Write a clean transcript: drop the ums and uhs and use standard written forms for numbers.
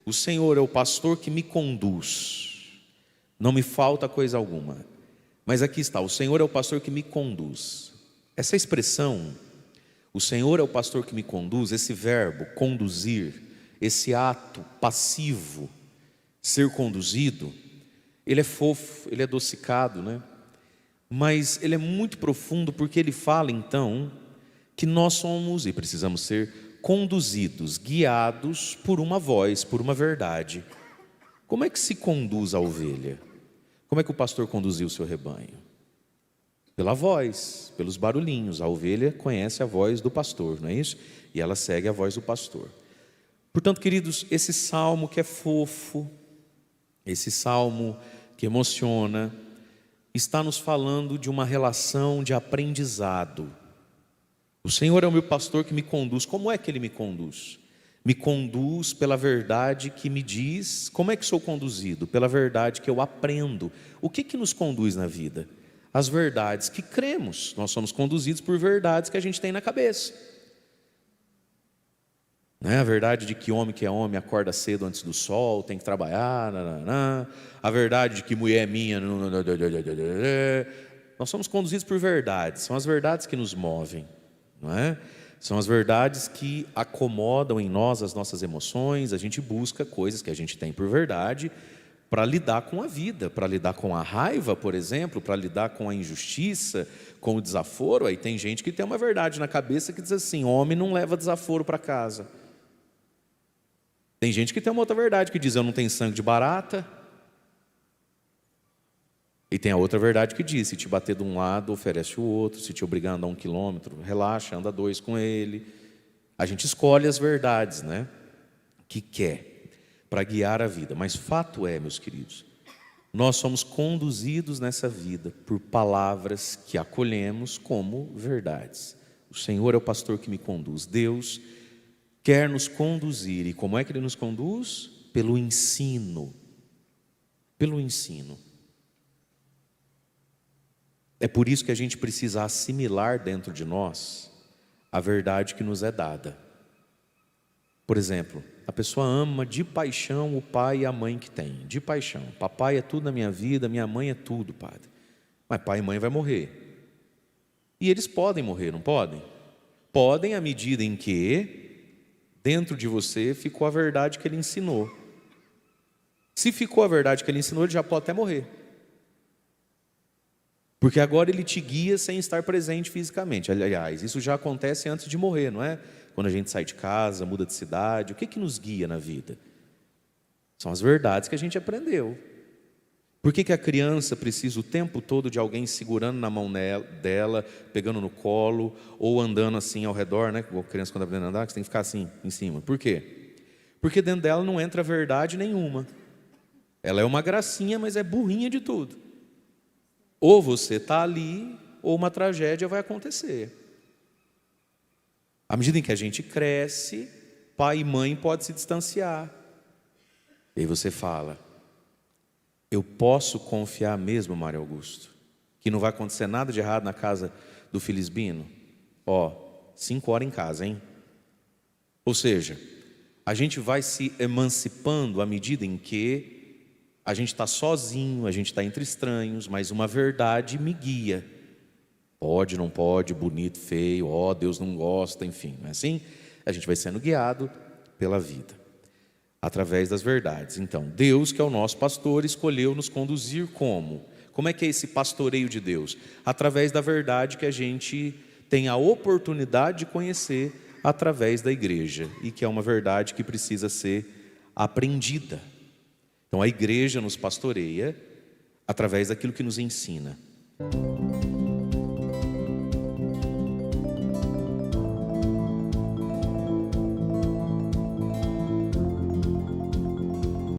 O Senhor é o pastor que me conduz, não me falta coisa alguma. Mas aqui está, o Senhor é o pastor que me conduz. Essa expressão, o Senhor é o pastor que me conduz, esse verbo, conduzir, esse ato passivo, ser conduzido, ele é fofo, ele é adocicado, né? Mas ele é muito profundo, porque ele fala então que nós somos e precisamos ser conduzidos, guiados por uma voz, por uma verdade. Como é que se conduz a ovelha? Como é que o pastor conduziu o seu rebanho? Pela voz, pelos barulhinhos. A ovelha conhece a voz do pastor, não é isso? E ela segue a voz do pastor. Portanto, queridos, esse salmo que é fofo, esse salmo que emociona, está nos falando de uma relação de aprendizado. O Senhor é o meu pastor que me conduz. Como é que Ele me conduz? Me conduz pela verdade que me diz. Como é que sou conduzido? Pela verdade que eu aprendo. O que nos conduz na vida? As verdades que cremos. Nós somos conduzidos por verdades que a gente tem na cabeça. Não é a verdade de que homem acorda cedo antes do sol, tem que trabalhar, a verdade de que mulher é minha, nós somos conduzidos por verdades, são as verdades que nos movem, não é? São as verdades que acomodam em nós as nossas emoções. A gente busca coisas que a gente tem por verdade para lidar com a vida, para lidar com a raiva, por exemplo, para lidar com a injustiça, com o desaforo. Aí tem gente que tem uma verdade na cabeça que diz assim: homem não leva desaforo para casa. Tem gente que tem uma outra verdade que diz: eu não tenho sangue de barata. E tem a outra verdade que diz: se te bater de um lado, oferece o outro. Se te obrigar a andar 1 quilômetro, relaxa, anda 2 com ele. A gente escolhe as verdades, né, que quer, para guiar a vida. Mas fato é, meus queridos, nós somos conduzidos nessa vida por palavras que acolhemos como verdades. O Senhor é o pastor que me conduz. Deus quer nos conduzir. E como é que Ele nos conduz? Pelo ensino. Pelo ensino. É por isso que a gente precisa assimilar dentro de nós a verdade que nos é dada. Por exemplo, a pessoa ama de paixão o pai e a mãe que tem. De paixão. Papai é tudo na minha vida, minha mãe é tudo, padre. Mas pai e mãe vai morrer. E eles podem morrer, não podem? Podem, à medida em que dentro de você ficou a verdade que ele ensinou. Se ficou a verdade que ele ensinou, ele já pode até morrer. Porque agora ele te guia sem estar presente fisicamente. Aliás, isso já acontece antes de morrer, não é? Quando a gente sai de casa, muda de cidade, o que nos guia na vida? São as verdades que a gente aprendeu. Por que a criança precisa o tempo todo de alguém segurando na mão dela, pegando no colo, ou andando assim ao redor, né? A criança quando aprende a andar, você tem que ficar assim, em cima. Por quê? Porque dentro dela não entra verdade nenhuma. Ela é uma gracinha, mas é burrinha de tudo. Ou você está ali, ou uma tragédia vai acontecer. À medida em que a gente cresce, pai e mãe podem se distanciar. E aí você fala: eu posso confiar mesmo, Mário Augusto, que não vai acontecer nada de errado na casa do Felisbino? 5 horas em casa, hein? Ou seja, a gente vai se emancipando à medida em que a gente está sozinho, a gente está entre estranhos, mas uma verdade me guia. Pode, não pode, bonito, feio, Deus não gosta, enfim. Não é assim? A gente vai sendo guiado pela vida, através das verdades. Então, Deus, que é o nosso pastor, escolheu nos conduzir como? Como é que é esse pastoreio de Deus? Através da verdade que a gente tem a oportunidade de conhecer através da igreja, e que é uma verdade que precisa ser aprendida. Então a igreja nos pastoreia através daquilo que nos ensina.